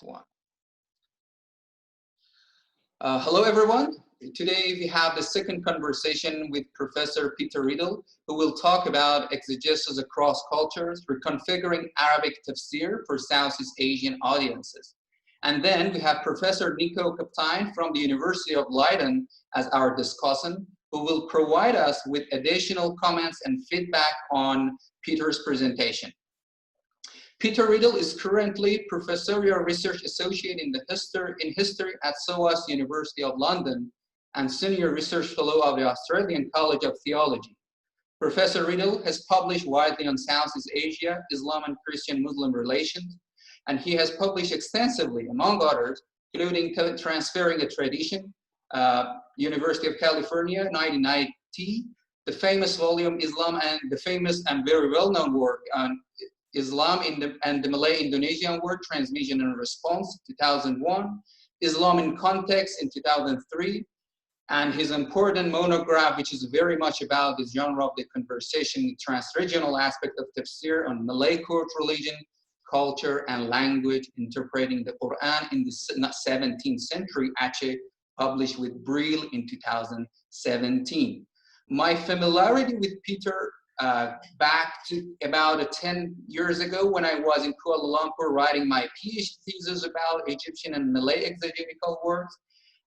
One. Hello, everyone. Today we have the second conversation with Professor Peter Riddell, who will talk about exegesis across cultures, reconfiguring Arabic tafsir for Southeast Asian audiences. And then we have Professor Nico Kaptein from the University of Leiden as our discussant, who will provide us with additional comments and feedback on Peter's presentation. Peter Riddell is currently Professorial Research Associate in History at SOAS University of London and Senior Research Fellow of the Australian College of Theology. Professor Riddell has published widely on Southeast Asia, Islam and Christian-Muslim relations, and he has published extensively, among others, including Transferring a Tradition, University of California, 1990, the famous volume Islam and the famous and very well-known work on Islam and the Malay-Indonesian Word, Transmission and Response, 2001, Islam in Context in 2003, and his important monograph, which is very much about the genre of the conversation, transregional aspect of tafsir on Malay court religion, culture, and language, interpreting the Qur'an in the 17th century, actually published with Brill in 2017. My familiarity with Peter back to about 10 years ago when I was in Kuala Lumpur writing my PhD thesis about Egyptian and Malay exegetical works.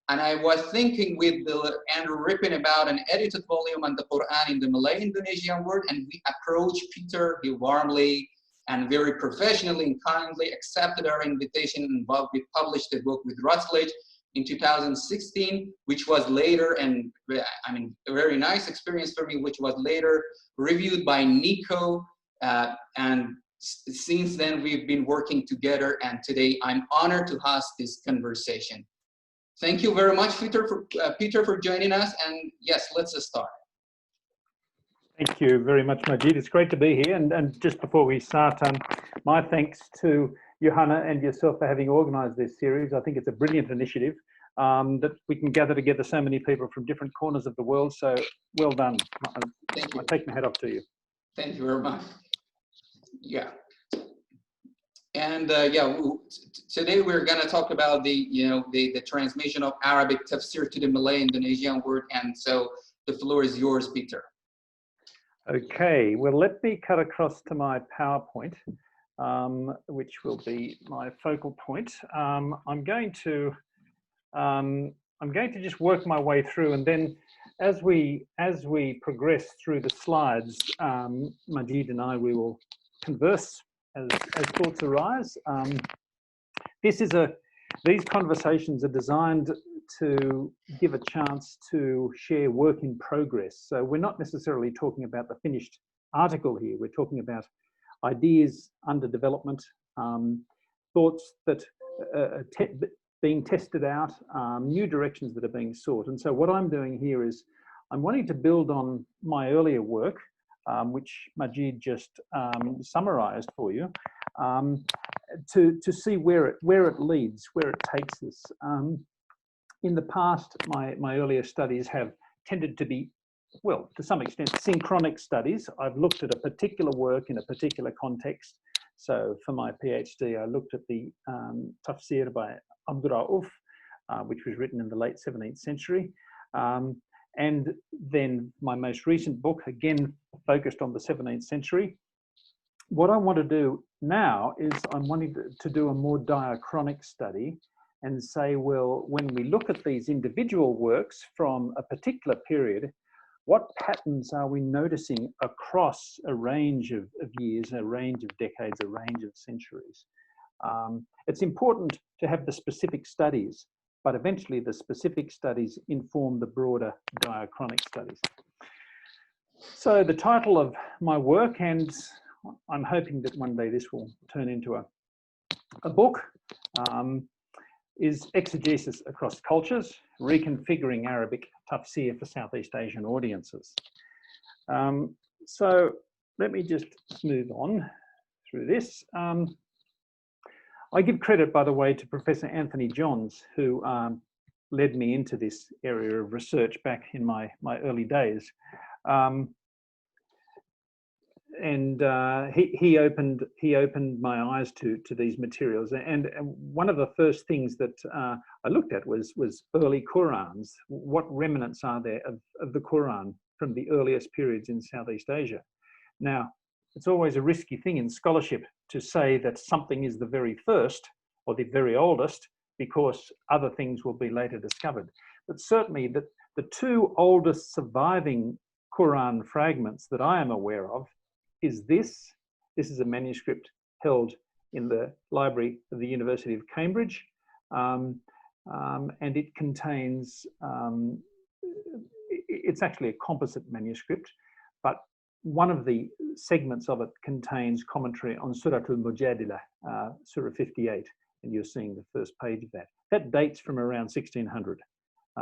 And I was thinking with Andrew Rippin about an edited volume on the Qur'an in the Malay-Indonesian word, and we approached Peter. He warmly and very professionally and kindly accepted our invitation, and we published the book with Routledge in 2016, which was later, and I mean, a very nice experience for me, which was later reviewed by Nico, and since then we've been working together, and today I'm honored to host this conversation. Thank you very much, Peter, for joining us, and yes, let's start. Thank you very much, Majid. It's great to be here, and just before we start, my thanks to Johanna and yourself for having organised this series. I think it's a brilliant initiative that we can gather together so many people from different corners of the world. So well done. Thank you. I take my hat off to you. Thank you very much. Yeah. And today we're going to talk about the transmission of Arabic tafsir to the Malay-Indonesian word. And so the floor is yours, Peter. Okay. Well, let me cut across to my PowerPoint, which will be my focal point. I'm going to just work my way through, and then as we progress through the slides, Majid and I, we will converse as thoughts arise. These conversations are designed to give a chance to share work in progress. So we're not necessarily talking about the finished article here. We're talking about ideas under development, thoughts that are being tested out, new directions that are being sought. And so what I'm doing here is I'm wanting to build on my earlier work, which Majid just summarized for you, to see where it leads, where it takes us. In the past, my earlier studies have tended to be, well, to some extent, synchronic studies. I've looked at a particular work in a particular context. So for my PhD, I looked at the Tafsir by Abdul Rauf, which was written in the late 17th century. And then my most recent book, again, focused on the 17th century. What I want to do now is I'm wanting to do a more diachronic study and say, well, when we look at these individual works from a particular period, what patterns are we noticing across a range of years, a range of decades, a range of centuries? It's important to have the specific studies, but eventually the specific studies inform the broader diachronic studies. So the title of my work, and I'm hoping that one day this will turn into a book, is Exegesis Across Cultures, Reconfiguring Arabic Tafsir for Southeast Asian Audiences. So let me just move on through this. I give credit, by the way, to Professor Anthony Johns, who led me into this area of research back in my early days. he opened my eyes to these materials. And one of the first things that I looked at was early Qur'ans. What remnants are there of the Qur'an from the earliest periods in Southeast Asia? Now, it's always a risky thing in scholarship to say that something is the very first or the very oldest, because other things will be later discovered. But certainly the two oldest surviving Qur'an fragments that I am aware of is this. This is a manuscript held in the library of the University of Cambridge, and it contains, it's actually a composite manuscript, but one of the segments of it contains commentary on Surah al-Mujadilah, Surah 58, and you're seeing the first page of that. That dates from around 1600.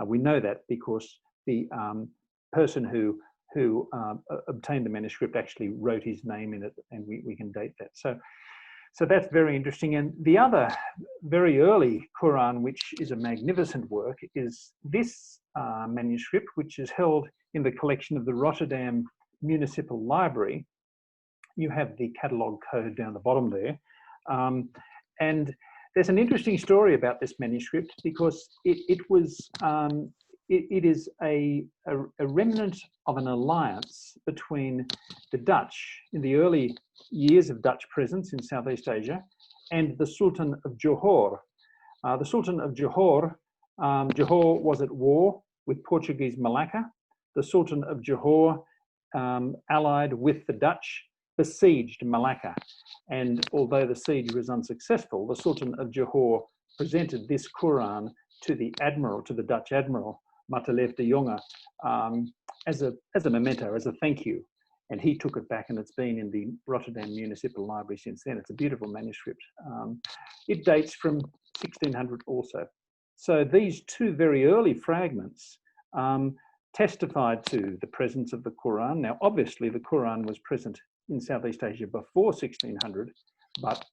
We know that because the person who obtained the manuscript actually wrote his name in it, and we can date that. So that's very interesting. And the other very early Qur'an, which is a magnificent work, is this manuscript, which is held in the collection of the Rotterdam Municipal Library. You have the catalogue code down the bottom there. And there's an interesting story about this manuscript, because it is a remnant of an alliance between the Dutch in the early years of Dutch presence in Southeast Asia and the Sultan of Johor. The Sultan of Johor, Johor was at war with Portuguese Malacca. The Sultan of Johor, allied with the Dutch, besieged Malacca. And although the siege was unsuccessful, the Sultan of Johor presented this Qur'an to the admiral, to the Dutch admiral, Mateleef de Jonge, as a memento, as a thank you. And he took it back, and it's been in the Rotterdam Municipal Library since then. It's a beautiful manuscript. It dates from 1600 also. So these two very early fragments testified to the presence of the Qur'an. Now, obviously, the Qur'an was present in Southeast Asia before 1600, but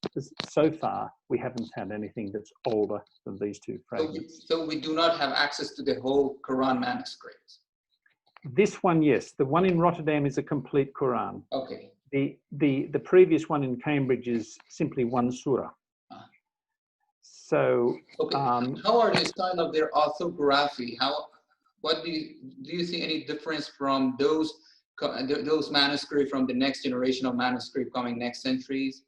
so far we haven't found anything that's older than these two fragments. So we do not have access to the whole Quran manuscript. This one, yes. The one in Rotterdam is a complete Qur'an. Okay. The previous one in Cambridge is simply one surah. So okay. How are they signed of their orthography? What do you see any difference from those manuscripts from the next generation of manuscript coming next centuries?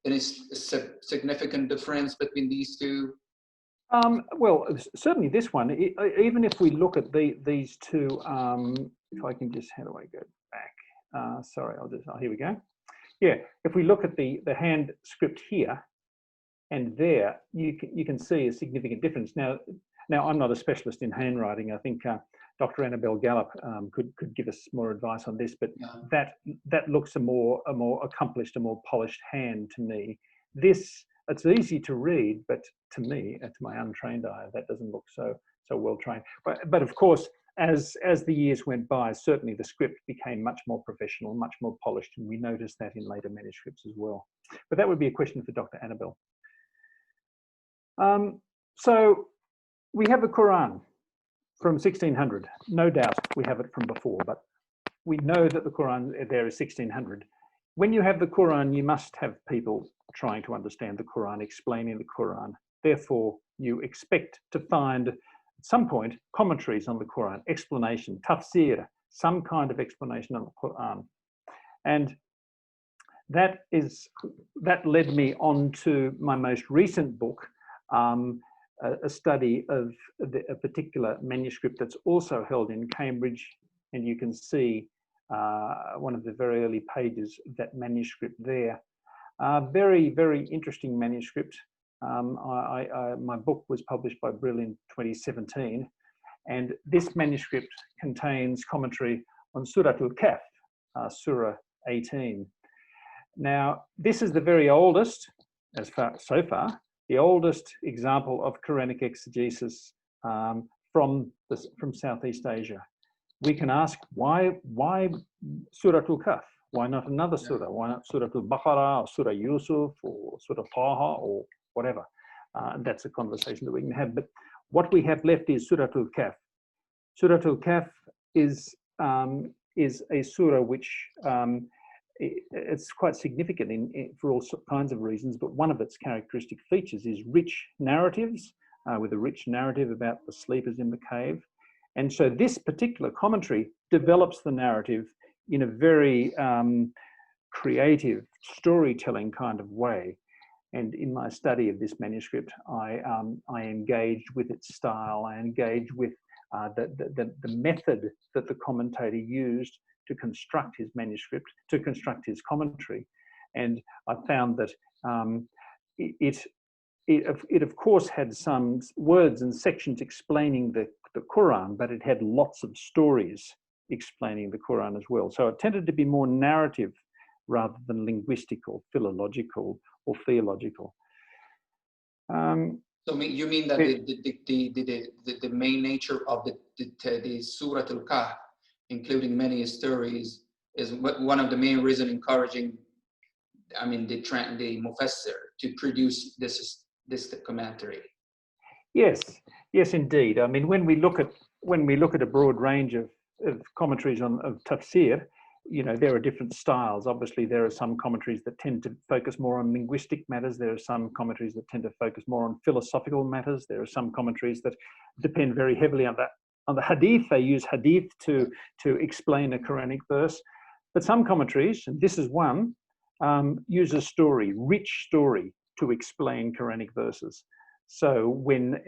Any significant difference between these two? Well, certainly this one. Even if we look at these two, if I can just, how do I go back? Sorry, here we go. Yeah, if we look at the hand script here and there, you can see a significant difference. Now I'm not a specialist in handwriting. I think Dr. Annabelle Gallup could give us more advice on this, but yeah. that looks a more accomplished, a more polished hand to me. This, it's easy to read, but to me, to my untrained eye, that doesn't look so well trained. But of course, as the years went by, certainly the script became much more professional, much more polished, and we noticed that in later manuscripts as well. But that would be a question for Dr. Annabelle. So we have the Qur'an from 1600. No doubt we have it from before, but we know that the Qur'an there is 1600. When you have the Qur'an, you must have people trying to understand the Qur'an, explaining the Qur'an. Therefore, you expect to find at some point commentaries on the Qur'an, explanation, tafsir, some kind of explanation on the Qur'an. And that led me on to my most recent book, a study of a particular manuscript that's also held in Cambridge, and you can see one of the very early pages of that manuscript there. Very, very interesting manuscript. My book was published by Brill in 2017, and this manuscript contains commentary on Surah al-Kahf, Surah 18. Now, this is the very oldest, so far, the oldest example of Quranic exegesis from Southeast Asia. We can ask why Surah al-Kahf? Why not another surah? Why not Surah al-Baqarah or Surah Yusuf or Surah Taha or whatever? That's a conversation that we can have. But what we have left is Surah al-Kahf. Surah al-Kahf is a surah which it's quite significant for all kinds of reasons, but one of its characteristic features is rich narratives, with a rich narrative about the sleepers in the cave. And so this particular commentary develops the narrative in a very creative storytelling kind of way. And in my study of this manuscript, I engaged with its style. I engaged with the method that the commentator used to construct his manuscript, to construct his commentary. And I found that it of course had some words and sections explaining the Qur'an, but it had lots of stories explaining the Qur'an as well. So it tended to be more narrative rather than linguistic or philological or theological. So you mean that the main nature of the Surah Al-Kahf, including many stories, is one of the main reasons encouraging, I mean, the Mufassir to produce this commentary? Yes, yes, indeed. I mean, when we look at a broad range of commentaries of tafsir, you know, there are different styles. Obviously, there are some commentaries that tend to focus more on linguistic matters. There are some commentaries that tend to focus more on philosophical matters. There are some commentaries that depend very heavily on the hadith. They use hadith to explain a Quranic verse. But some commentaries, and this is one, use a story, rich story, to explain Quranic verses. So when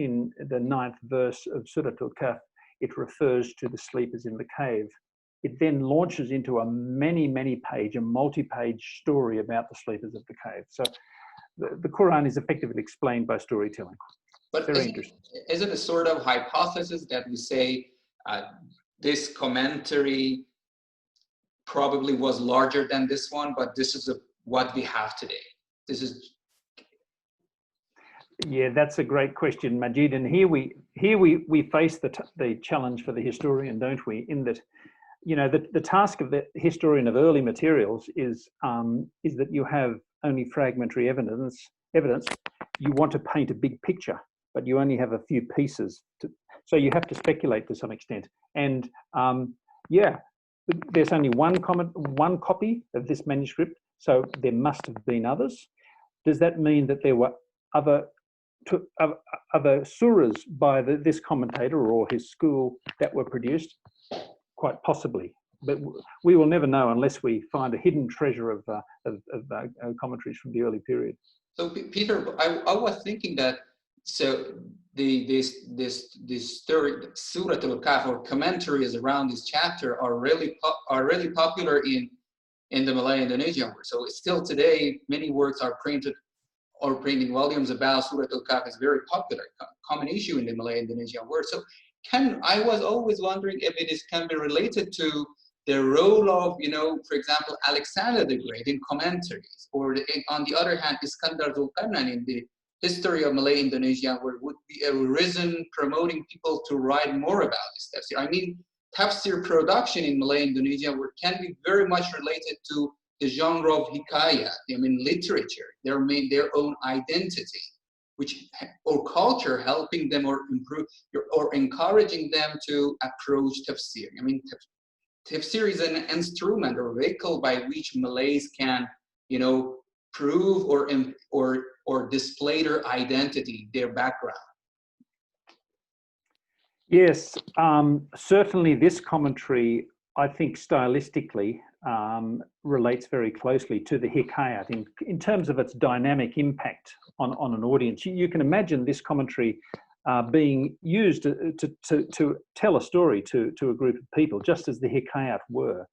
in the 9th verse of Surah Al-Kahf, it refers to the sleepers in the cave, it then launches into a multi-page story about the sleepers of the cave. So the Qur'an is effectively explained by storytelling. But very interesting. Is it a sort of hypothesis that we say this commentary probably was larger than this one, but this is what we have today? This is... Yeah, that's a great question, Majid. And here we face the challenge for the historian, don't we? In that, you know, the task of the historian of early materials is that you have only fragmentary evidence. You want to paint a big picture, but you only have a few pieces. So you have to speculate to some extent. And yeah, there's only one copy of this manuscript, so there must have been others. Does that mean that there were other surahs by this commentator or his school that were produced? Quite possibly, but we will never know unless we find a hidden treasure of commentaries from the early period. So Peter, I was thinking that this story, Surah Al-Kahf, or commentaries around this chapter are really popular in the Malay Indonesian world. So still today, many works are printed or printing volumes about Surah Al-Kahf is very popular, common issue in the Malay Indonesian world. So I was always wondering if it can be related to the role of, you know, for example, Alexander the Great in commentaries, or on the other hand, Iskandar Zulkarnain in the history of Malay Indonesia, where would be a reason promoting people to write more about this tafsir. I mean, tafsir production in Malay Indonesia can be very much related to the genre of hikayat, I mean, literature, their own identity, or culture, helping them or improve or encouraging them to approach tafsir. I mean, tafsir is an instrument or vehicle by which Malays can, you know, prove or display their identity, their background. Yes, certainly this commentary, I think stylistically, relates very closely to the hikayat in terms of its dynamic impact on an audience. You can imagine this commentary being used to tell a story to a group of people, just as the hikayat were.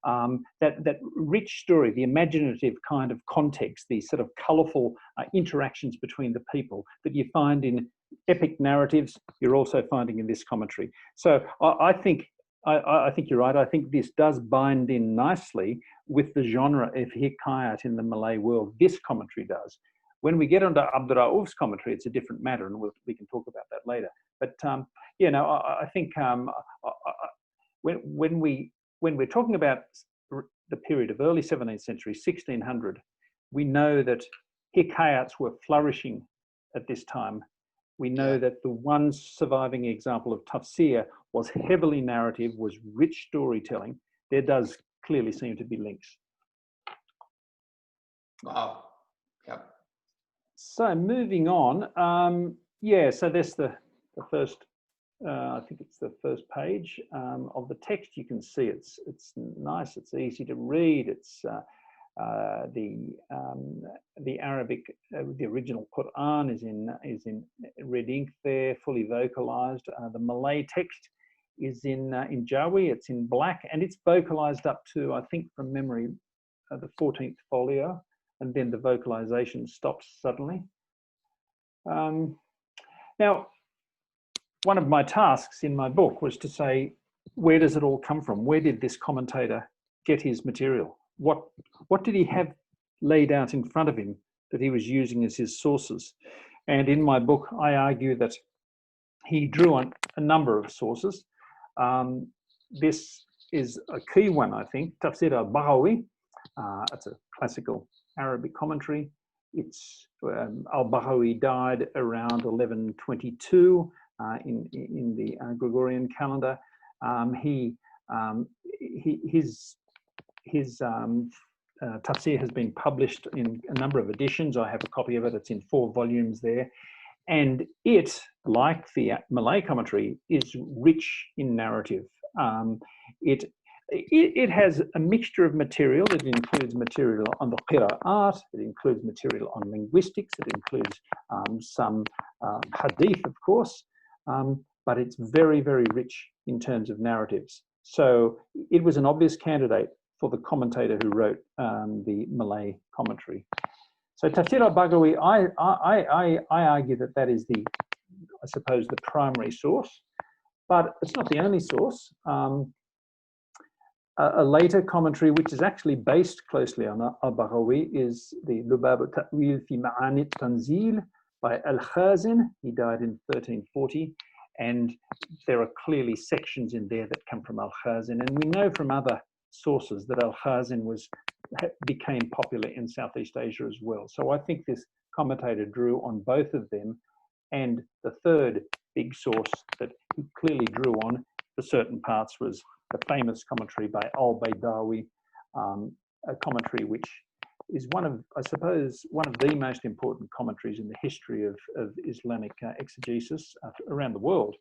That rich story, the imaginative kind of context, these sort of colourful interactions between the people that you find in epic narratives, you're also finding in this commentary. So I think you're right. I think this does bind in nicely with the genre of hikayat in the Malay world. This commentary does. When we get onto Abdul Rauf's commentary, it's a different matter, and we can talk about that later. But you know, I think when we're talking about the period of early 17th century, 1600, we know that hikayats were flourishing at this time. We know that the one surviving example of tafsir was heavily narrative, was rich storytelling. There does clearly seem to be links. Wow. Yep. So moving on, yeah, so that's the first, I think it's the first page of the text. You can see it's nice, it's easy to read. It's the Arabic, the original Qur'an is in red ink there, fully vocalized. The Malay text is in Jawi, it's in black, and it's vocalized up to, I think from memory, the 14th folio, and then the vocalization stops suddenly. Now, one of my tasks in my book was to say, where does it all come from? Where did this commentator get his material? What did he have laid out in front of him that he was using as his sources? And in my book, I argue that he drew on a number of sources. This is a key one, I think, Tafsir al-Baghawi. It's a classical Arabic commentary. It's al-Baghawi died around 1122 in the Gregorian calendar. His tafsir has been published in a number of editions. I have a copy of it. It's in 4 volumes there. And it, like the Malay commentary, is rich in narrative. It has a mixture of material. It includes material on the qira'at, it includes material on linguistics, it includes some hadith, of course, but it's very, very rich in terms of narratives. So it was an obvious candidate for the commentator who wrote the Malay commentary. So Tafsir al-Baghawi, I argue that that is I suppose, the primary source, but it's not the only source. A later commentary, which is actually based closely on al-Baghawi, is the Lubab al-Ta'wil fi Ma'ani Tanzil by al-Khazin. He died in 1340, and there are clearly sections in there that come from al-Khazin, and we know from other sources that al-Khazin became popular in Southeast Asia as well. So I think this commentator drew on both of them, and the third big source that he clearly drew on for certain parts was the famous commentary by al-Baydawi, a commentary which is one of, I suppose, one of the most important commentaries in the history of Islamic exegesis around the world,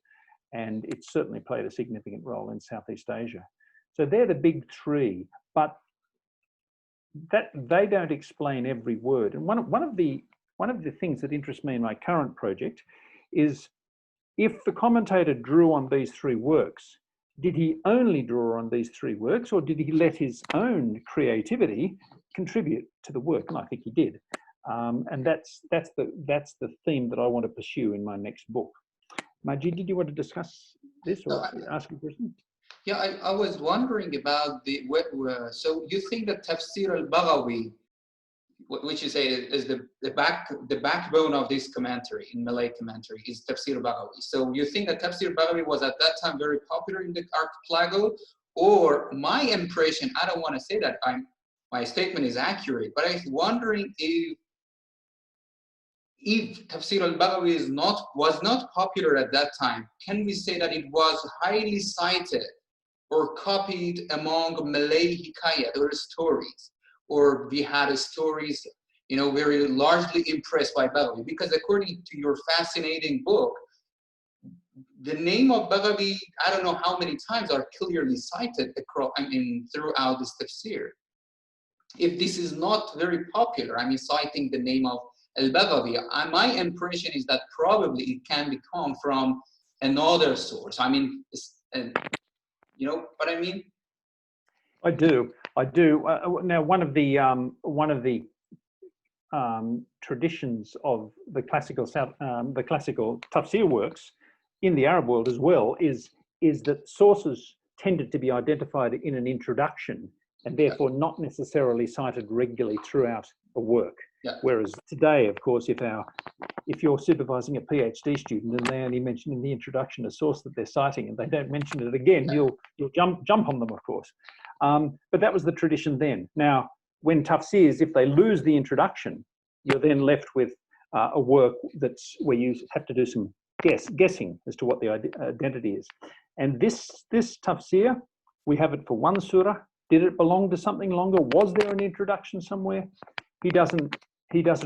and it certainly played a significant role in Southeast Asia. So they're the big three, but that they don't explain every word. And one of the things that interests me in my current project is, if the commentator drew on these 3 works, did he only draw on these 3 works, or did he let his own creativity contribute to the work? And I think he did. And that's the theme that I want to pursue in my next book. Majid, did you want to discuss this or ask a question? Yeah, I was wondering about so you think that Tafsir al-Baghawi, which you say is the backbone of this commentary, in Malay commentary, is Tafsir al-Baghawi. So you think that Tafsir al-Baghawi was at that time very popular in the archipelago? Or my impression, I don't want to say that my statement is accurate, but I'm wondering if Tafsir al-Baghawi was not popular at that time, can we say that it was highly cited or copied among Malay hikayat or stories? Or we had stories, very largely impressed by Baghawi? Because according to your fascinating book, the name of Baghawi, I don't know how many times, are clearly cited throughout this tafsir. If this is not very popular, citing the name of al-Baghawi, my impression is that probably it can come from another source. You know what I mean? I do. Now, one of the traditions of the classical tafsir works in the Arab world as well is that sources tended to be identified in an introduction and therefore not necessarily cited regularly throughout a work. Yeah. Whereas today, of course, if you're supervising a PhD student and they only mention in the introduction a source that they're citing and they don't mention it again, you'll jump on them, of course. But that was the tradition then. Now, when tafsirs, if they lose the introduction, you're then left with a work where you have to do some guessing as to what the identity is. And this tafsir, we have it for 1 surah. Did it belong to something longer? Was there an introduction somewhere? He doesn't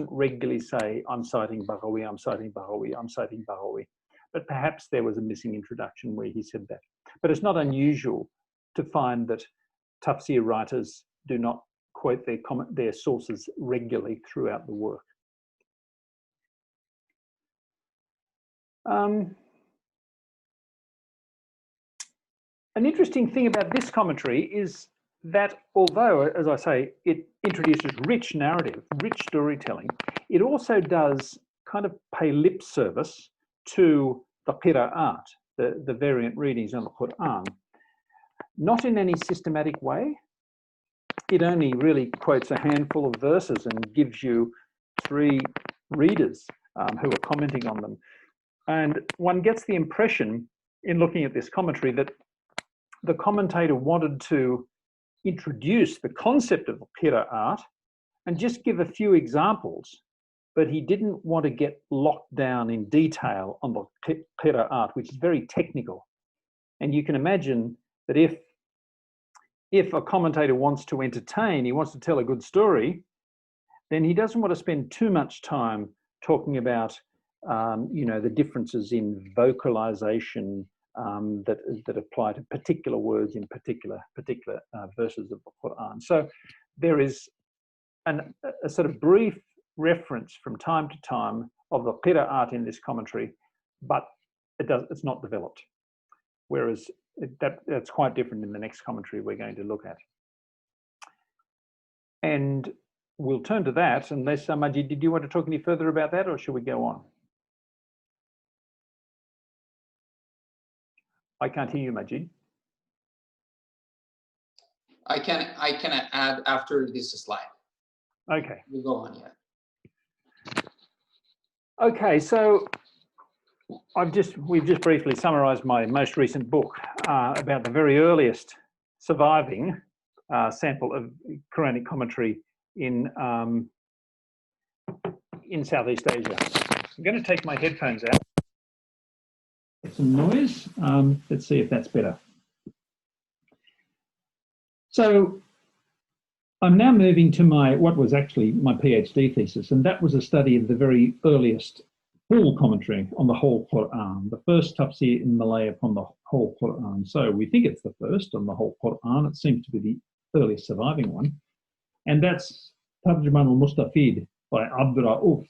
regularly say, I'm citing Baghawi, I'm citing Baghawi, I'm citing Baghawi. But perhaps there was a missing introduction where he said that. But it's not unusual to find that tafsir writers do not quote their sources regularly throughout the work. An interesting thing about this commentary is that although, as I say, it introduces rich narrative, rich storytelling, it also does kind of pay lip service to the qira'at, the variant readings on the Qur'an, not in any systematic way. It only really quotes a handful of verses and gives you 3 readers who are commenting on them. And one gets the impression in looking at this commentary that the commentator wanted to introduce the concept of qira'at and just give a few examples, but he didn't want to get locked down in detail on the qira'at, which is very technical. And you can imagine that if a commentator wants to entertain, he wants to tell a good story, then he doesn't want to spend too much time talking about the differences in vocalization that apply to particular words in particular verses of the Qur'an. So there is a sort of brief reference from time to time of the qira'at in this commentary, but it's not developed. Whereas that's quite different in the next commentary we're going to look at. And we'll turn to that unless, Majid, did you want to talk any further about that, or should we go on? I can't hear you, Majid. I can add after this slide. Okay. We'll go on, yeah. Okay, so we've just briefly summarized my most recent book about the very earliest surviving sample of Quranic commentary in Southeast Asia. I'm going to take my headphones out. Some noise. Let's see if that's better. So I'm now moving to what was actually my PhD thesis, and that was a study of the very earliest full commentary on the whole Qur'an, the first tafsir in Malay upon the whole Qur'an. So we think it's the first on the whole Qur'an. It seems to be the earliest surviving one, and that's Tarjuman al-Mustafid by Abdurrauf.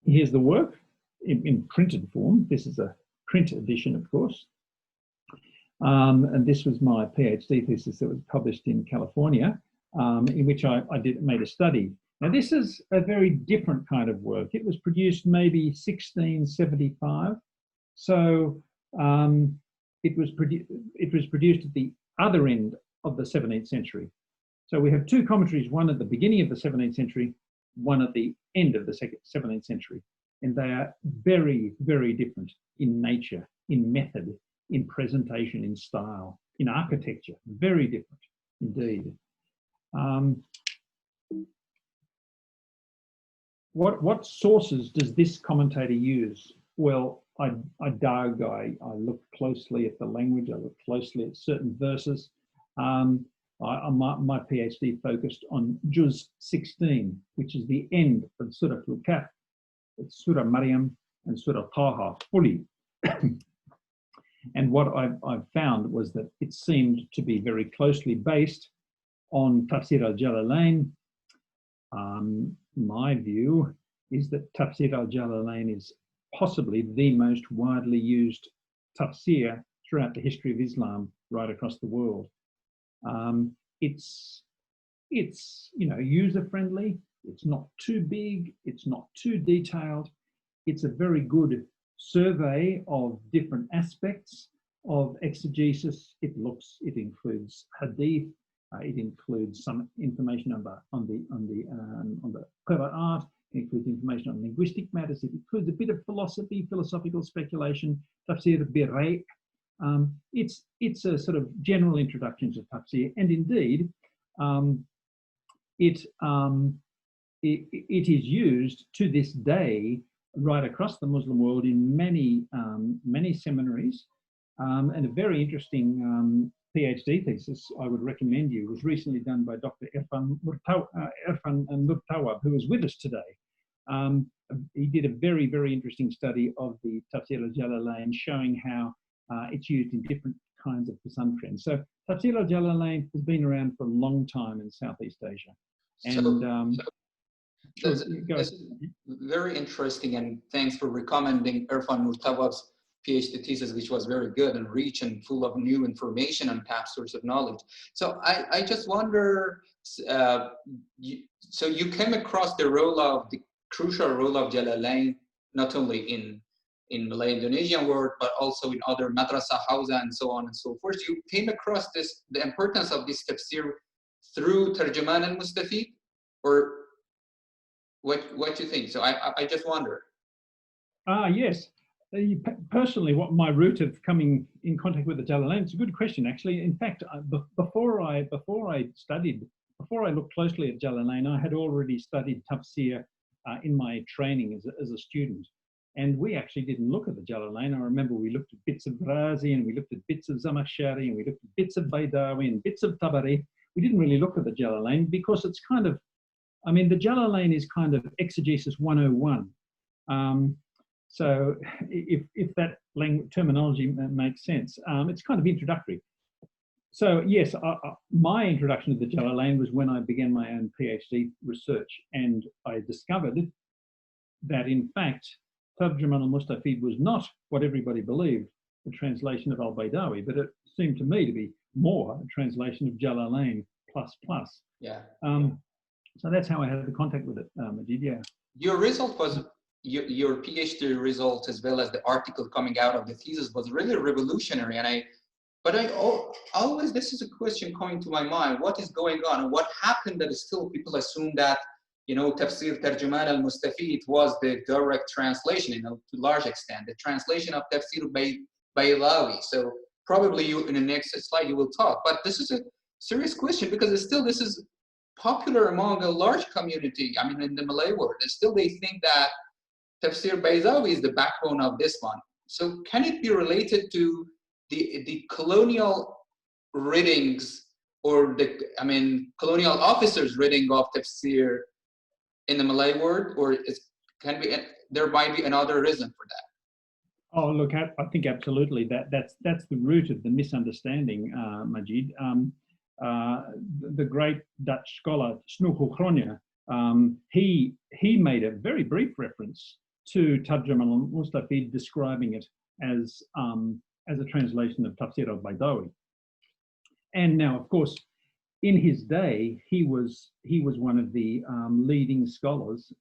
Here's the work in printed form. This is a print edition, of course. And this was my PhD thesis that was published in California, in which I made a study. Now, this is a very different kind of work. It was produced maybe 1675. So it was produced at the other end of the 17th century. So we have 2 commentaries, one at the beginning of the 17th century, one at the end of the 17th century. And they are very, very different in nature, in method, in presentation, in style, in architecture, very different indeed. What sources does this commentator use? Well, I dug, I looked closely at the language, I looked closely at certain verses. My PhD focused on Juz 16, which is the end of Surah Al-Kahf, Surah Maryam, and Surah Taha fully. And what I've found was that it seemed to be very closely based on Tafsir al-Jalalayn. My view is that Tafsir al-Jalalayn is possibly the most widely used tafsir throughout the history of Islam right across the world. It's user-friendly, it's not too big, it's not too detailed. It's a very good survey of different aspects of exegesis. It includes hadith. It includes some information on the qira'at. It includes information on linguistic matters. It includes a bit of philosophical speculation. Tafsir bi-ray'. It's a sort of general introduction to tafsir, and indeed, it is used to this day right across the Muslim world in many seminaries, and a very interesting PhD thesis I would recommend you was recently done by Dr. Irfan Murtawab, who is with us today. He did a very, very interesting study of the Tafsir al-Jalalayn, showing how it's used in different kinds of Qasam trends. So Tafsir al-Jalalayn has been around for a long time in Southeast Asia. And this is very interesting, and thanks for recommending Irfan Murtawab's PhD thesis, which was very good and rich and full of new information and tap source of knowledge. So I just wonder, so you came across the role of the crucial role of Jalalayn, not only in Malay Indonesian world, but also in other madrasa hausa and so on and so forth. You came across the importance of this tafsir through Tarjuman al-Mustafid, or what do you think? So I just wonder. Yes. Personally, what my route of coming in contact with the Jalalayn, it's a good question actually. In fact, before I looked closely at Jalalayn, I had already studied tafsir in my training as a student, and we actually didn't look at the Jalalayn. I remember we looked at bits of Razi, and we looked at bits of Zamakhshari, and we looked at bits of Baydawi and bits of Tabari. We didn't really look at the Jalalayn because it's kind of, I mean, the Jalalayn is kind of Exegesis 101. So if that terminology makes sense, it's kind of introductory. So yes, my introduction to the Jalalayn was when I began my own PhD research, and I discovered that in fact, Tarjuman al-Mustafid was not what everybody believed, the translation of al-Baydawi, but it seemed to me to be more a translation of Jalalayn plus. Yeah. So that's how I had the contact with it, Majid, yeah. Your result was, your PhD result, as well as the article coming out of the thesis, was really revolutionary. And always, this is a question coming to my mind: what is going on, and what happened that still people assume that, Tafsir Tarjuman al-Mustafid was the direct translation, to a large extent, the translation of Tafsir Baydawi. So probably in the next slide you will talk, but this is a serious question because this is popular among a large community. I mean, in the Malay world, still they think that Tafsir Baydawi is the backbone of this one. So can it be related to the colonial readings, or colonial officers' reading of Tafsir in the Malay world, or there might be another reason for that? Oh, look, I think absolutely that's the root of the misunderstanding, Majid. The great Dutch scholar Snoeke Groningen, he made a very brief reference to Tarjuman al-Mustafid, describing it as a translation of Tafsir al-Baydawi. And now, of course, in his day, he was one of the leading scholars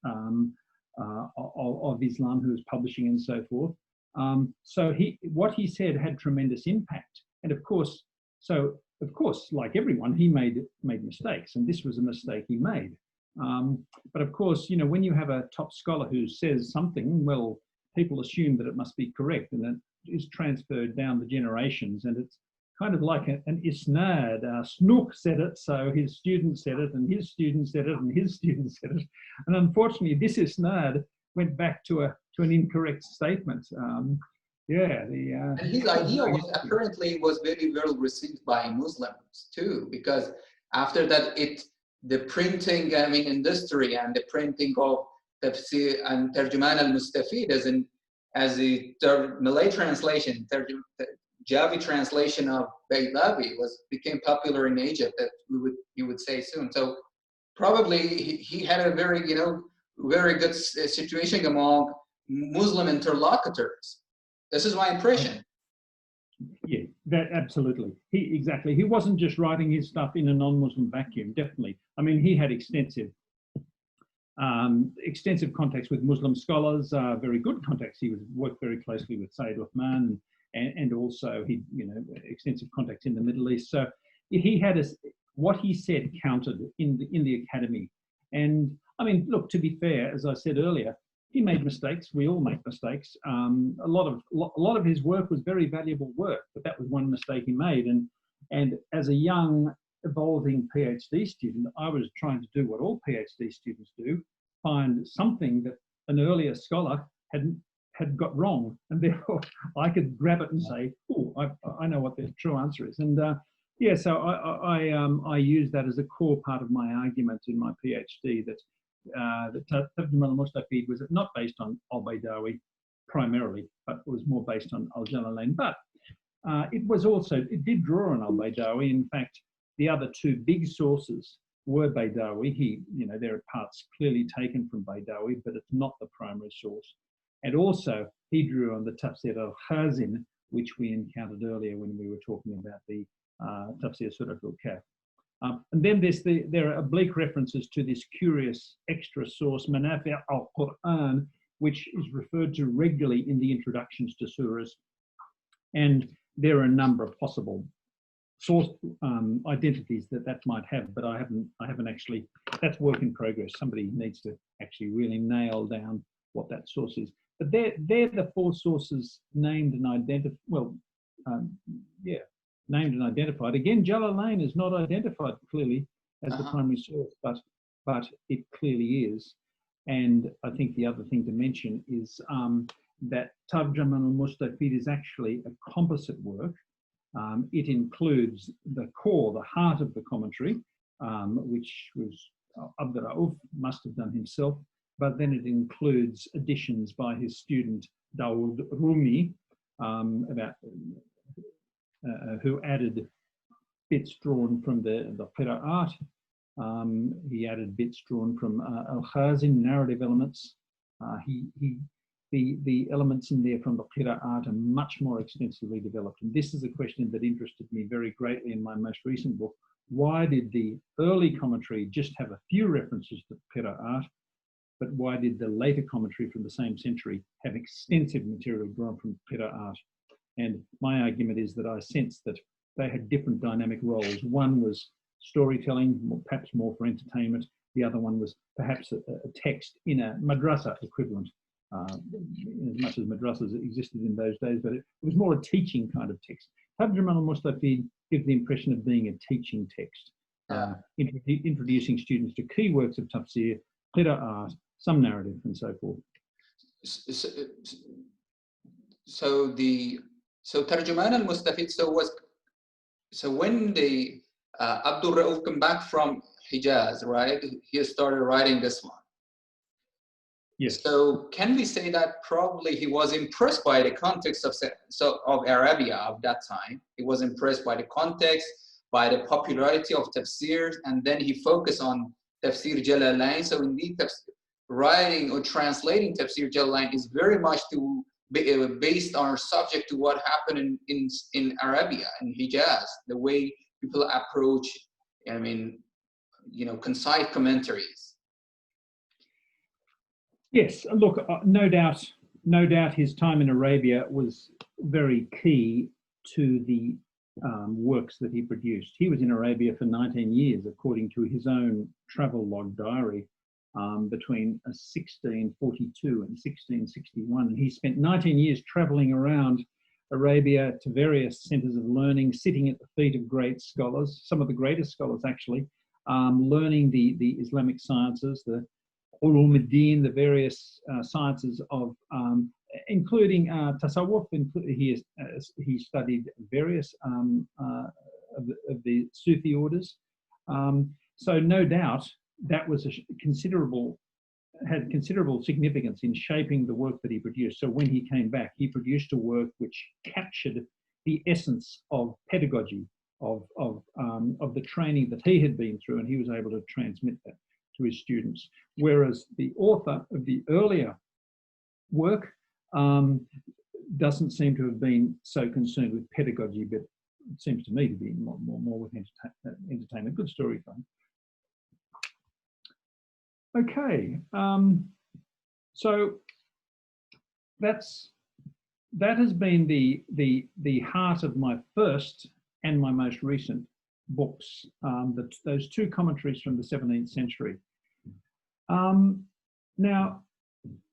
of Islam who was publishing and so forth. So what he said had tremendous impact. And of course, like everyone, he made mistakes, and this was a mistake he made. But of course, when you have a top scholar who says something, well, people assume that it must be correct, and it is transferred down the generations, and it's kind of like an isnad. Snoeke said it, so his student said it, and his student said it, and his student said it. And unfortunately, this isnad went back to an incorrect statement. And his idea apparently was very well received by Muslims too, because after that, the printing industry and the printing of Tafsir and Tarjuman al-Mustafid as a Malay translation, Javi translation of Baydawi became popular in Egypt, that you would say soon. So probably he had a very very good situation among Muslim interlocutors. This is my impression. Yeah, that absolutely. He wasn't just writing his stuff in a non-Muslim vacuum, definitely. I mean, he had extensive contacts with Muslim scholars, very good contacts. He worked very closely with Sayyid Uthman, and also he, extensive contacts in the Middle East. So he had what he said counted in the academy. And I mean, look, to be fair, as I said earlier, he made mistakes. We all make mistakes. A lot of his work was very valuable work, but that was one mistake he made. And as a young, evolving PhD student, I was trying to do what all PhD students do: find something that an earlier scholar had got wrong, and therefore I could grab it and say, "Oh, I know what the true answer is." And Yeah, so I use that as a core part of my argument in my PhD that Tarjuma al-Mustafid was not based on al-Baydawi primarily, but was more based on al-Jalalayn. But it did draw on al-Baydawi. In fact, the other two big sources were Baydawi. There are parts clearly taken from Baydawi, but it's not the primary source. And also, he drew on the Tafsir al-Khazin, which we encountered earlier when we were talking about the Tafsir Surah al-Kahf. And then there are oblique references to this curious extra source, Manafi' al-Qur'an, which is referred to regularly in the introductions to surahs. And there are a number of possible source identities that might have, but I haven't actually, that's work in progress. Somebody needs to actually really nail down what that source is. But they're the four sources named and identified. Named and identified. Again, Jalalayn is not identified clearly as the primary source, but it clearly is. And I think the other thing to mention is that Tarjuma al-Mustafid is actually a composite work. It includes the core, the heart of the commentary, which was Abd Rauf must have done himself, but then it includes additions by his student Dawood Rumi, who added bits drawn from the Qira'at. He added bits drawn from al-Khazin, narrative elements. The elements in there from the Qira'at are much more extensively developed. And this is a question that interested me very greatly in my most recent book. Why did the early commentary just have a few references to Qira'at, but why did the later commentary from the same century have extensive material drawn from Qira'at? And my argument is that I sense that they had different dynamic roles. One was storytelling, perhaps more for entertainment. The other one was perhaps a text in a madrasa equivalent, as much as madrasas existed in those days, but it was more a teaching kind of text. Tarjuma al-Mustafid gives the impression of being a teaching text, introducing students to key works of tafsir, qira'at, some narrative, and so forth. So Tarjuman al-Mustafid, so when the Abdul Rauf came back from Hijaz, right? He started writing this one. Yes. So can we say that probably he was impressed by the context of Arabia of that time? He was impressed by the context, by the popularity of tafsir, and then he focused on tafsir Jalalayn. So indeed, writing or translating tafsir Jalalayn is very much based on or subject to what happened in Arabia, in Hijaz, the way people approach, concise commentaries. Yes, look, no doubt his time in Arabia was very key to the works that he produced. He was in Arabia for 19 years, according to his own travel log diary, between 1642 and 1661. And he spent 19 years traveling around Arabia to various centers of learning, sitting at the feet of great scholars, some of the greatest scholars actually, learning the Islamic sciences, the ulum ad-din, the various sciences of, including tasawwuf. He studied various of the Sufi orders. So no doubt that was had considerable significance in shaping the work that he produced. So when he came back, he produced a work which captured the essence of pedagogy, of the training that he had been through, and he was able to transmit that to his students. Whereas the author of the earlier work doesn't seem to have been so concerned with pedagogy, but it seems to me to be more with entertainment. Good story, fun. Okay, so that has been the heart of my first and my most recent books, those two commentaries from the 17th century. Now,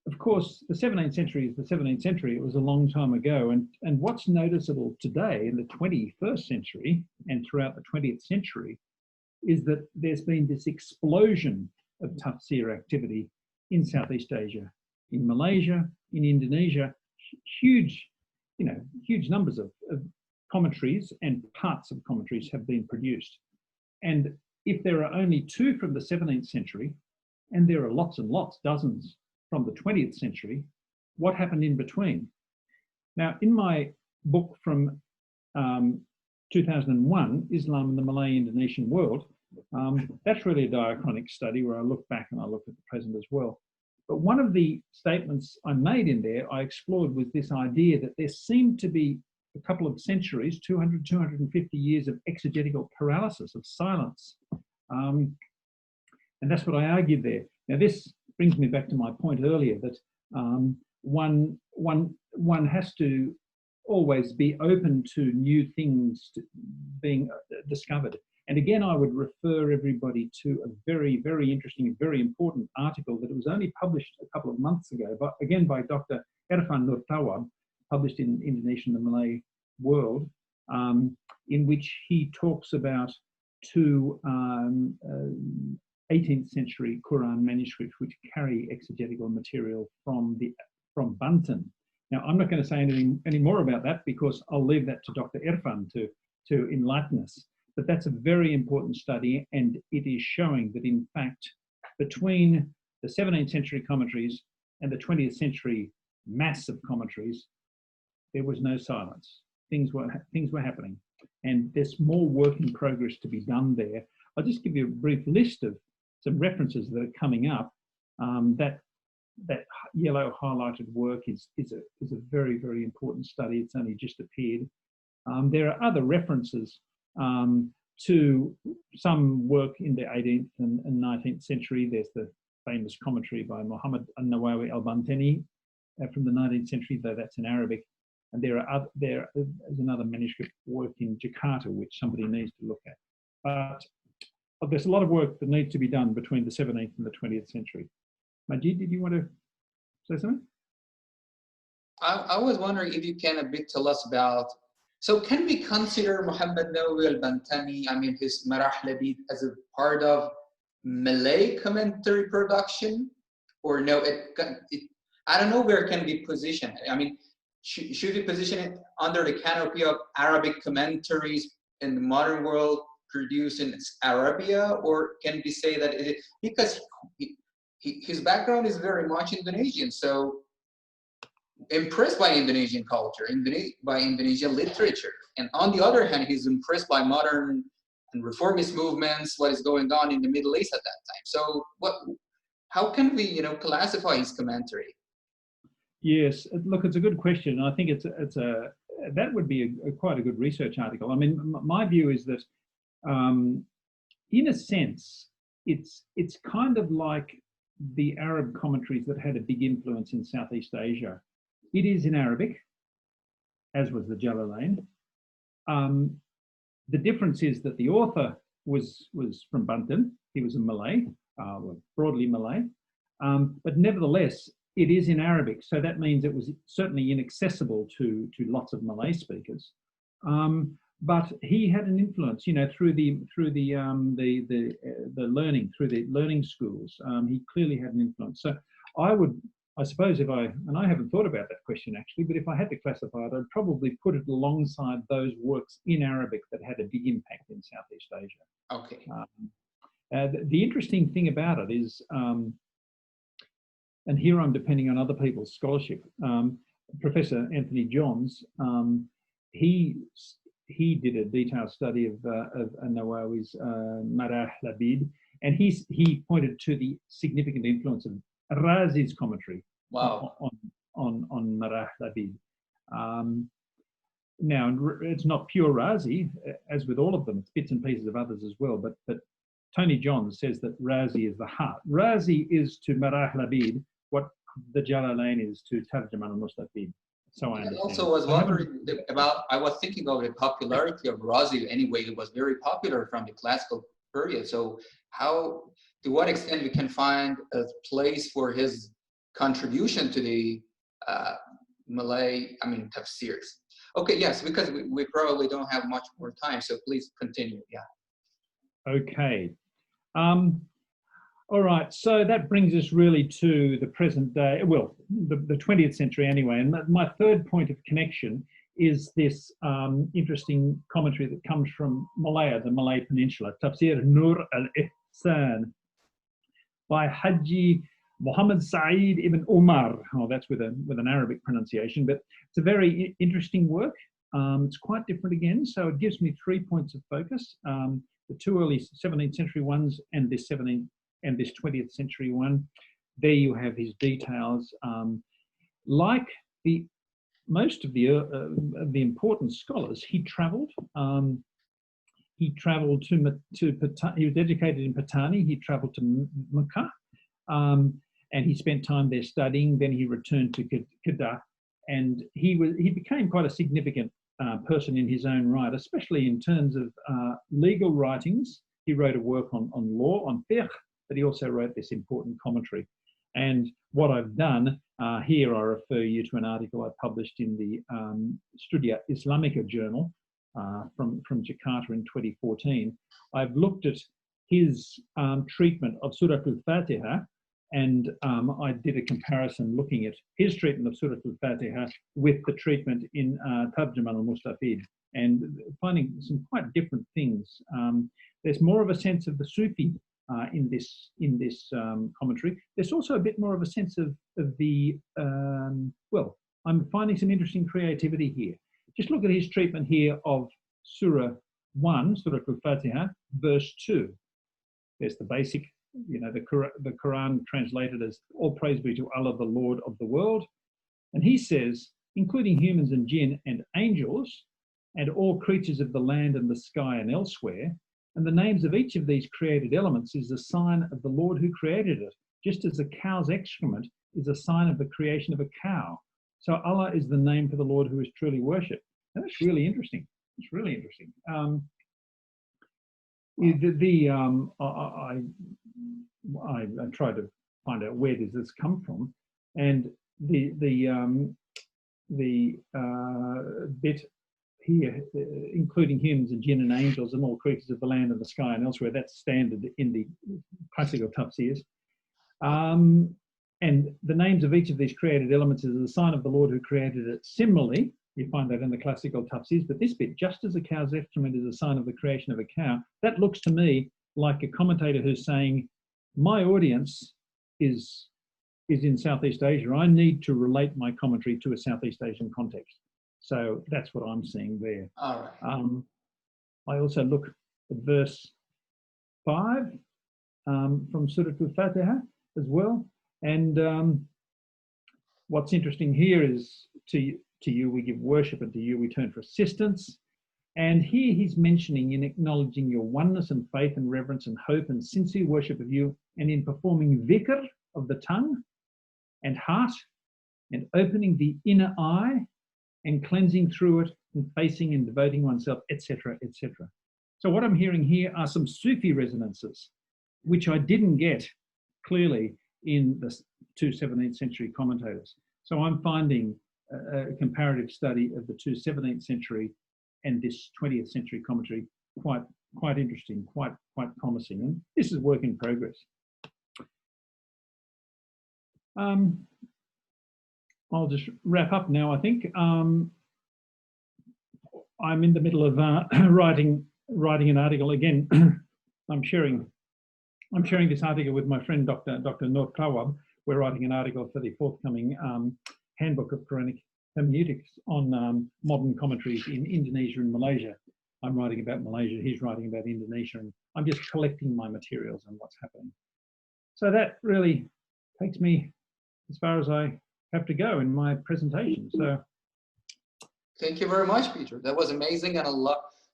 of course, the 17th century is the 17th century. It was a long time ago, and what's noticeable today in the 21st century and throughout the 20th century is that there's been this explosion of tafsir activity in Southeast Asia, in Malaysia, in Indonesia, huge numbers of commentaries and parts of commentaries have been produced. And if there are only 2 from the 17th century, and there are lots and lots, dozens from the 20th century, what happened in between? Now, in my book from 2001, Islam and the Malay-Indonesian World, that's really a diachronic study where I look back and I look at the present as well. But one of the statements I made in there, I explored, was this idea that there seemed to be a couple of centuries, 200, 250 years of exegetical paralysis, of silence. And that's what I argued there. Now, this brings me back to my point earlier that one has to always be open to new things being discovered. And again, I would refer everybody to a very, very interesting, very important article that was only published a couple of months ago, but again by Dr. Irfan Nur Tawab, published in Indonesian and Malay World, in which he talks about 2 18th century Qur'an manuscripts which carry exegetical material from Banten. Now, I'm not going to say any more about that because I'll leave that to Dr. Irfan to enlighten us. But that's a very important study, and it is showing that, in fact, between the 17th century commentaries and the 20th century mass of commentaries, there was no silence. Things were happening, and there's more work in progress to be done there. I'll just give you a brief list of some references that are coming up. That yellow highlighted work is a very, very important study. It's only just appeared. There are other references to some work in the 18th and 19th century. There's the famous commentary by Muhammad al-Nawawi al-Bantani from the 19th century, though that's in Arabic. And there is another manuscript work in Jakarta, which somebody needs to look at. But there's a lot of work that needs to be done between the 17th and the 20th century. Majid, did you want to say something? I was wondering if you can a bit tell us about, so can we consider Muhammad Nawawi al-Bantani, I mean his Marah Labid, as a part of Malay commentary production? Or no, I don't know where it can be positioned. I mean, should we position it under the canopy of Arabic commentaries in the modern world produced in Arabia? Or can we say that because his background is very much Indonesian, so impressed by Indonesian culture, by Indonesian literature. And on the other hand, he's impressed by modern and reformist movements, what is going on in the Middle East at that time. So how can we, classify his commentary? Yes, look, it's a good question. I think that would be quite a good research article. I mean, my view is that, in a sense, it's kind of like the Arab commentaries that had a big influence in Southeast Asia. It is in Arabic, as was the Jalalayn. The difference is that the author was from Banten. He was a Malay, broadly Malay, but nevertheless, it is in Arabic. So that means it was certainly inaccessible to lots of Malay speakers. But he had an influence, through the learning, through the learning schools. He clearly had an influence. So I suppose and I haven't thought about that question actually, but if I had to classify it, I'd probably put it alongside those works in Arabic that had a big impact in Southeast Asia. Okay. The interesting thing about it is, and here I'm depending on other people's scholarship, Professor Anthony Johns, he did a detailed study of Nawawi's Marah Labid, and he pointed to the significant influence of Razi's commentary. Wow. on Marah Labid. Now, it's not pure Razi, as with all of them, it's bits and pieces of others as well, but Tony Johns says that Razi is the heart. Razi is to Marah Labid what the Jalalayn is to Tarjama al-Mustafid. So I also was wondering about, I was thinking of the popularity of Razi anyway. It was very popular from the classical period. So to what extent we can find a place for his contribution to the tafsirs. Okay, yes, because we probably don't have much more time, so please continue, yeah. Okay. All right, so that brings us really to the present day, well, the 20th century anyway. And my third point of connection is this interesting commentary that comes from Malaya, the Malay Peninsula, Tafsir Nur al-Ihsan by Haji Muhammad Saeed ibn Umar. Oh, that's with an Arabic pronunciation, but it's a very interesting work. It's quite different again, so it gives me 3 points of focus. The two early 17th century ones and this 20th century one. There you have his details. Like most of the important scholars, he travelled. He travelled to Patani. He was educated in Patani. He travelled to Mecca, and he spent time there studying. Then he returned to Kedah, and he became quite a significant person in his own right, especially in terms of legal writings. He wrote a work on law, on fiqh, but he also wrote this important commentary. And what I've done here, I refer you to an article I published in the Studia Islamica journal from Jakarta in 2014. I've looked at his treatment of Surah Al-Fatiha, and I did a comparison looking at his treatment of Surah Al-Fatiha with the treatment in Tarjama al-Mustafid, and finding some quite different things. There's more of a sense of the Sufi in this commentary. There's also a bit more of a sense of the, well, I'm finding some interesting creativity here. Just look at his treatment here of Surah 1, Surah Al-Fatiha, verse 2. There's the basic, you know, the Qur'an translated as all praise be to Allah, the Lord of the world. And he says, including humans and jinn and angels, and all creatures of the land and the sky and elsewhere, and the names of each of these created elements is a sign of the Lord who created it, just as a cow's excrement is a sign of the creation of a cow. So Allah is the name for the Lord who is truly worshipped. And that's really interesting. It's really interesting. I tried to find out where does this come from, and the bit here, including humans and jinn and angels and all creatures of the land and the sky and elsewhere, that's standard in the classical tafsirs. And the names of each of these created elements is a sign of the Lord who created it. Similarly, you find that in the classical tafsirs, but this bit, just as a cow's excrement is a sign of the creation of a cow, that looks to me like a commentator who's saying, my audience is in Southeast Asia. I need to relate my commentary to a Southeast Asian context. So that's what I'm seeing there. All right. I also look at verse 5 from Surah Al-Fatiha as well. And what's interesting here is to you we give worship, and to you we turn for assistance. And here he's mentioning, in acknowledging your oneness and faith and reverence and hope and sincere worship of you, and in performing dhikr of the tongue and heart, and opening the inner eye and cleansing through it and facing and devoting oneself, etc., etc. So what I'm hearing here are some Sufi resonances, which I didn't get clearly in the two 17th century commentators. So I'm finding a comparative study of the two 17th century and this 20th century commentary quite interesting, quite promising. And this is work in progress. I'll just wrap up now, I think. I'm in the middle of writing an article again. I'm sharing this article with my friend Dr. Noor Klawab. We're writing an article for the forthcoming Handbook of Quranic Hermeneutics on modern commentaries in Indonesia and Malaysia. I'm writing about Malaysia, he's writing about Indonesia, and I'm just collecting my materials and what's happening. So that really takes me as far as I have to go in my presentation. So thank you very much, Peter. That was amazing, and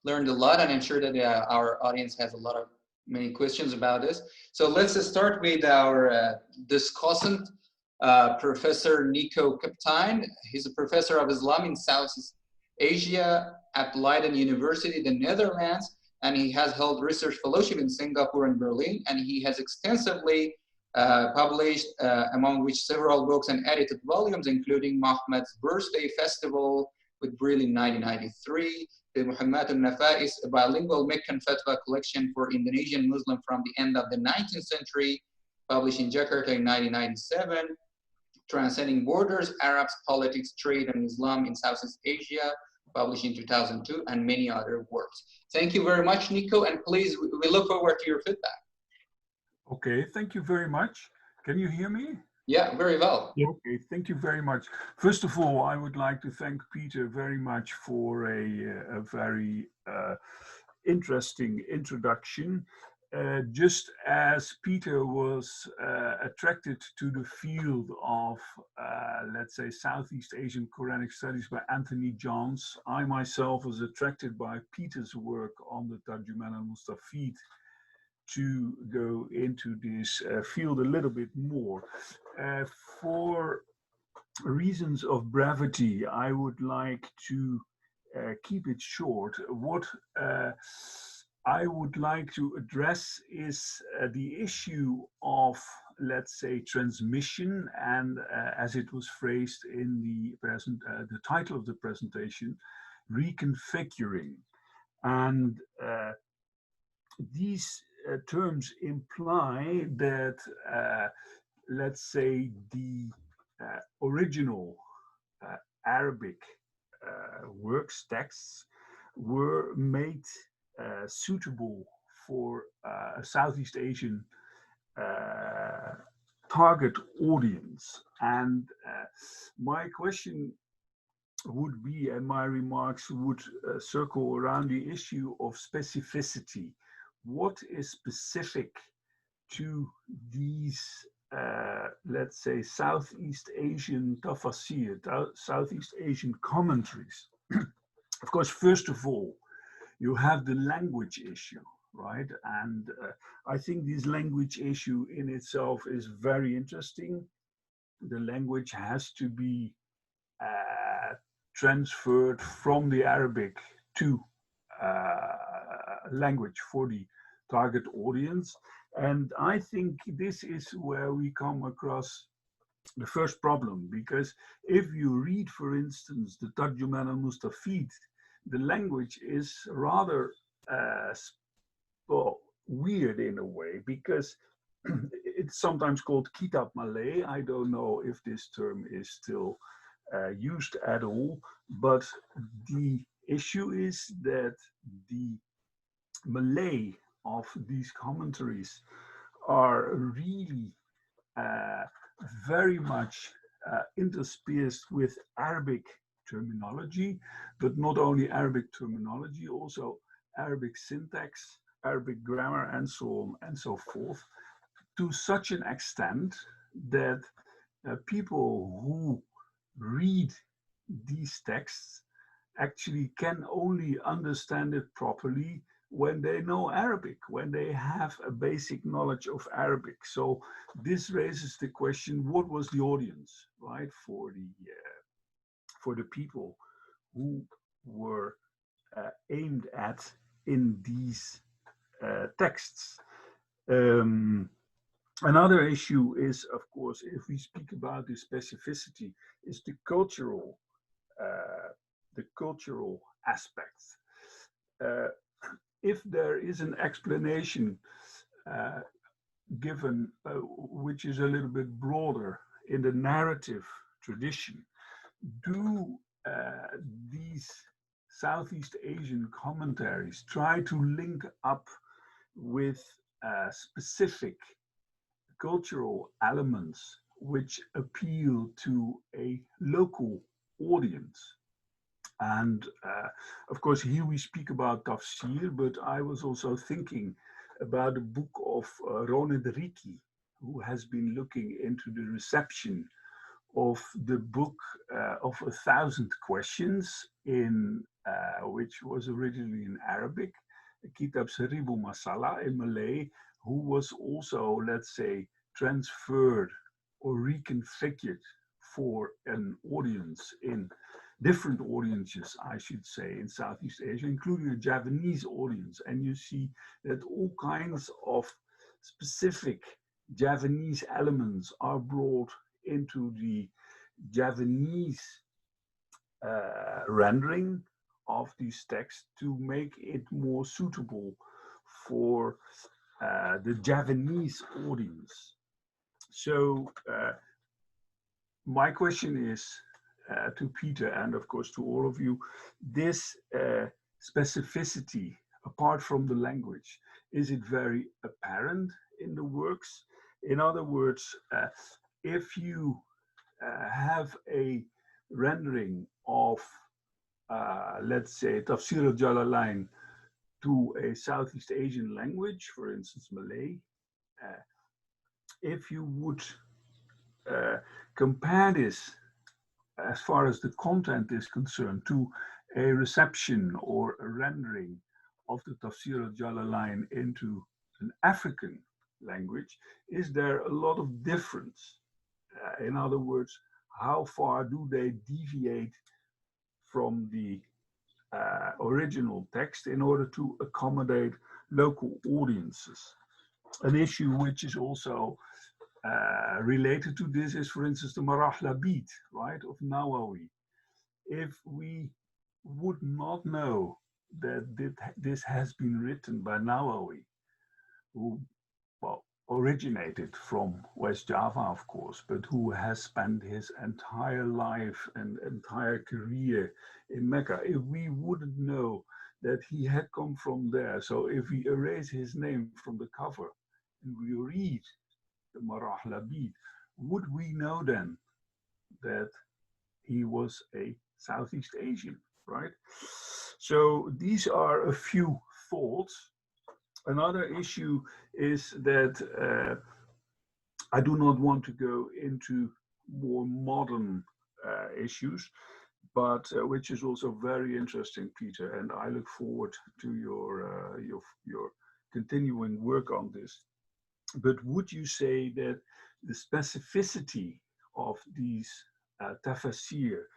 learned a lot, and I'm sure that our audience has many questions about this. So let's start with our discussant, Professor Nico Kaptein. He's a professor of Islam in Southeast Asia at Leiden University, the Netherlands, and he has held research fellowship in Singapore and Berlin, and he has extensively published, among which several books and edited volumes, including Muhammad's Birthday Festival with Brill in 1993, the Muhammad al-Nafais, a bilingual Meccan fatwa collection for Indonesian Muslim from the end of the 19th century, published in Jakarta in 1997, Transcending Borders, Arabs, Politics, Trade, and Islam in Southeast Asia, published in 2002, and many other works. Thank you very much, Nico, and please, we look forward to your feedback. Okay, thank you very much. Can you hear me? Yeah, very well. Okay, thank you very much. First of all, I would like to thank Peter very much for a very interesting introduction. Just as Peter was attracted to the field of, let's say, Southeast Asian Quranic studies by Anthony Johns, I myself was attracted by Peter's work on the Tarjuman al-Mustafid to go into this field a little bit more. For reasons of brevity, I would like to keep it short. What I would like to address is the issue of, let's say, transmission, and as it was phrased in the title of the presentation, reconfiguring. And these terms imply that, let's say, the original Arabic works, texts, were made suitable for a Southeast Asian target audience. And my question would be, and my remarks would circle around the issue of specificity. What is specific to these, let's say, Southeast Asian tafsir, Southeast Asian commentaries? Of course, first of all, you have the language issue, right? And I think this language issue in itself is very interesting. The language has to be transferred from the Arabic to language for the target audience. And I think this is where we come across the first problem, because if you read, for instance, the Tarjuman al-Mustafid, the language is rather well, weird in a way, because it's sometimes called Kitab Malay. I don't know if this term is still used at all, but the issue is that the Malay of these commentaries are really very much interspersed with Arabic terminology, but not only Arabic terminology, also Arabic syntax, Arabic grammar, and so on and so forth, to such an extent that people who read these texts actually can only understand it properly when they know Arabic, when they have a basic knowledge of Arabic. So this raises the question: what was the audience, right, for the people who were aimed at in these texts? Another issue is, of course, if we speak about the specificity, is the cultural aspects. If there is an explanation given which is a little bit broader in the narrative tradition, do these Southeast Asian commentaries try to link up with specific cultural elements which appeal to a local audience? And of course, here we speak about tafsir, but I was also thinking about the book of Ronald Ricci, who has been looking into the reception of the book of 1,000 questions, in which was originally in Arabic, Kitab Seribu Masala in Malay, who was also, let's say, transferred or reconfigured for an audience in different audiences, I should say, in Southeast Asia, including a Javanese audience. And you see that all kinds of specific Javanese elements are brought into the Javanese rendering of these texts to make it more suitable for the Javanese audience. So my question is, to Peter and of course to all of you, this specificity, apart from the language, is it very apparent in the works? In other words, if you have a rendering of, let's say, Tafsir al-Jalalayn to a Southeast Asian language, for instance, Malay, if you would compare this, as far as the content is concerned, to a reception or a rendering of the Tafsir al-Jalalayn into an African language, is there a lot of difference? In other words, how far do they deviate from the original text in order to accommodate local audiences? An issue which is also related to this is, for instance, the Marah-Labid, right, of Nawawi. If we would not know that this has been written by Nawawi, who, well, originated from West Java, of course, but who has spent his entire life and entire career in Mecca, if we wouldn't know that he had come from there, so if we erase his name from the cover and we read the Marah-Labid, would we know then that he was a Southeast Asian, right? So these are a few thoughts. Another issue is that I do not want to go into more modern issues, but which is also very interesting, Peter, and I look forward to your continuing work on this. But would you say that the specificity of these tafsir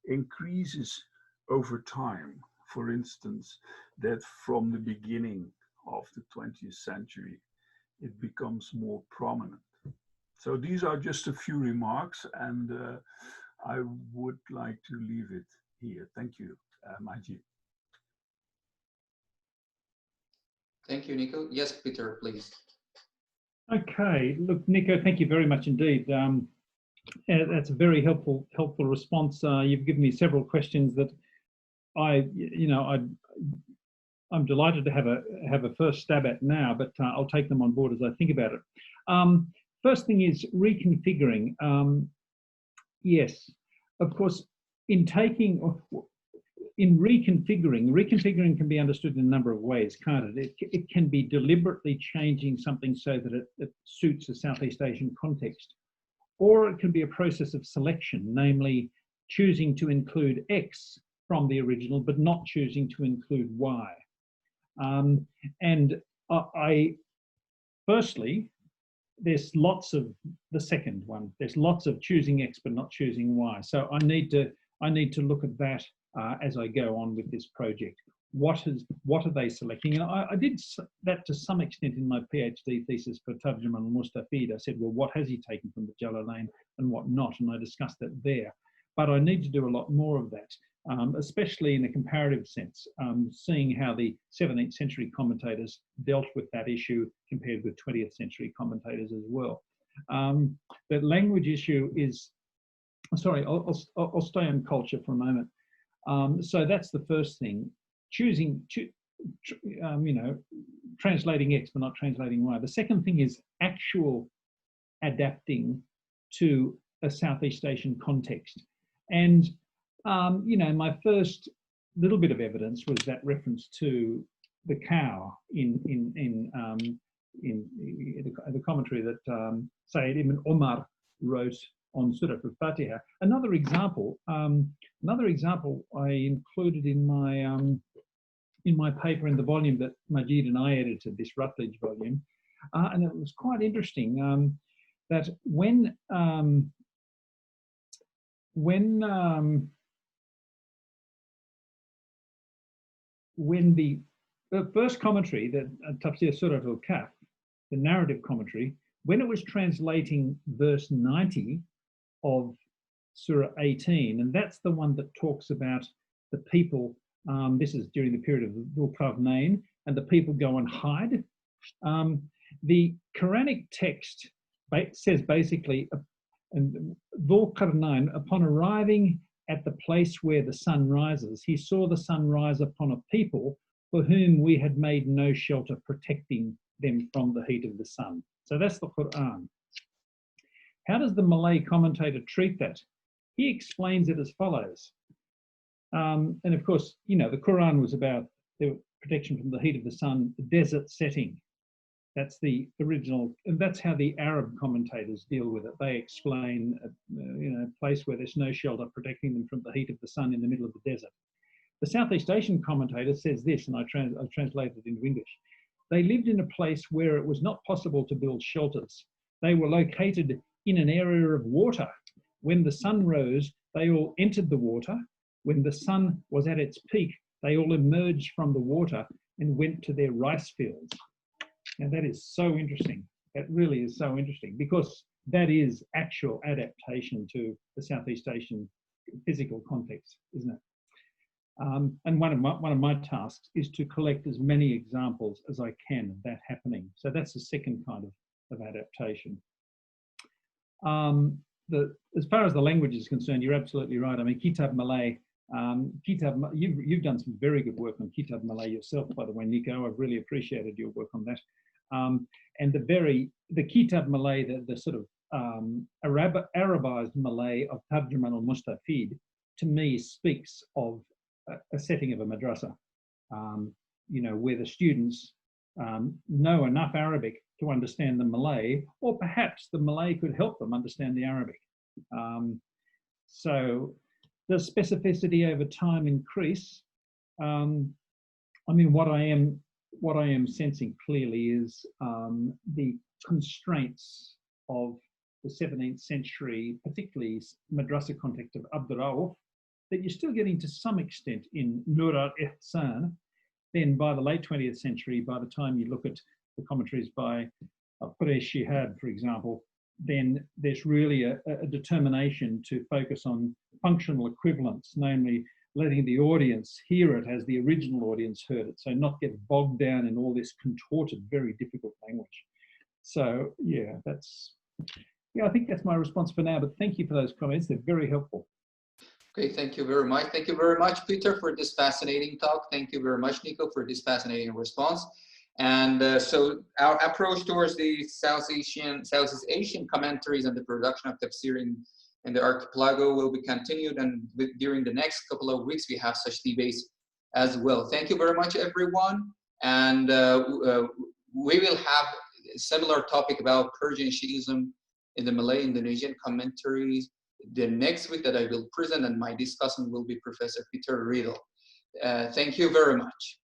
increases over time? For instance, that from the beginning of the 20th century, it becomes more prominent. So these are just a few remarks, and I would like to leave it here. Thank you, Majid. Thank you, Nico. Yes, Peter, please. Okay, look, Nico, thank you very much indeed. That's a very helpful response. You've given me several questions that I'm delighted to have a first stab at now, but I'll take them on board as I think about it. First thing is reconfiguring. Yes, of course, in reconfiguring can be understood in a number of ways, can't it? It can be deliberately changing something so that it suits a Southeast Asian context, or it can be a process of selection, namely choosing to include X from the original, but not choosing to include Y. Firstly, there's lots of the second one. There's lots of choosing X but not choosing Y. So I need to look at that as I go on with this project. What are they selecting? And I did that to some extent in my PhD thesis for Tarjuma al-Mustafid. I said, well, what has he taken from the Jalalayn and what not? And I discussed that there. But I need to do a lot more of that, especially in a comparative sense, seeing how the 17th century commentators dealt with that issue compared with 20th century commentators as well. The language issue is, sorry, I'll stay on culture for a moment. So that's the first thing, translating X but not translating Y. The second thing is actual adapting to a Southeast Asian context. And, my first little bit of evidence was that reference to the cow in the commentary that Sayyid Ibn Umar wrote on Surah al-Fatiha. Another example I included in my paper in the volume that Majid and I edited, this Rutledge volume, and it was quite interesting that when the first commentary, the Tafsir Surah al-Kahf, the narrative commentary, when it was translating verse 90 of Surah 18, and that's the one that talks about the people, this is during the period of Dhul Qarnayn, and the people go and hide. The Quranic text says basically, Dhul Qarnayn, upon arriving at the place where the sun rises. He saw the sun rise upon a people for whom we had made no shelter, protecting them from the heat of the sun. So that's the Qur'an. How does the Malay commentator treat that? He explains it as follows. And of course, you know, the Qur'an was about the protection from the heat of the sun, the desert setting. That's the original, and that's how the Arab commentators deal with it. They explain, you know, a place where there's no shelter protecting them from the heat of the sun in the middle of the desert. The Southeast Asian commentator says this, and I've translated it into English. They lived in a place where it was not possible to build shelters. They were located in an area of water. When the sun rose, they all entered the water. When the sun was at its peak, they all emerged from the water and went to their rice fields. Now that is so interesting. That really is so interesting, because that is actual adaptation to the Southeast Asian physical context, isn't it? And one of my tasks is to collect as many examples as I can of that happening. So that's the second kind of adaptation. As far as the language is concerned, you're absolutely right. I mean, Kitab Malay, you've done some very good work on Kitab Malay yourself, by the way, Nico. I've really appreciated your work on that. And the Kitab Malay, the sort of Arabized Malay of Tarjuman al-Mustafid, to me speaks of a setting of a madrasa, you know, where the students know enough Arabic to understand the Malay, or perhaps the Malay could help them understand the Arabic. So does specificity over time increase? I mean, what I am sensing clearly is the constraints of the 17th century, particularly madrasa context of Abd al-Rauf, that you're still getting to some extent in Nur al-Ihsan. Then by the late 20th century, by the time you look at the commentaries by Quraysh Shihab, for example, then there's really a determination to focus on functional equivalence, namely letting the audience hear it as the original audience heard it, so not get bogged down in all this contorted, very difficult language. So yeah, I think that's my response for now, but thank you for those comments. They're very helpful. Okay, thank you very much. Thank you very much, Peter, for this fascinating talk. Thank you very much, Nico, for this fascinating response. And so our approach towards the Southeast Asian commentaries and the production of tafsir in the archipelago will be continued, and during the next couple of weeks, we have such debates as well. Thank you very much, everyone. And we will have a similar topic about Persian Shiism in the Malay-Indonesian commentaries the next week that I will present, and my discussant will be Professor Peter Riddell. Thank you very much.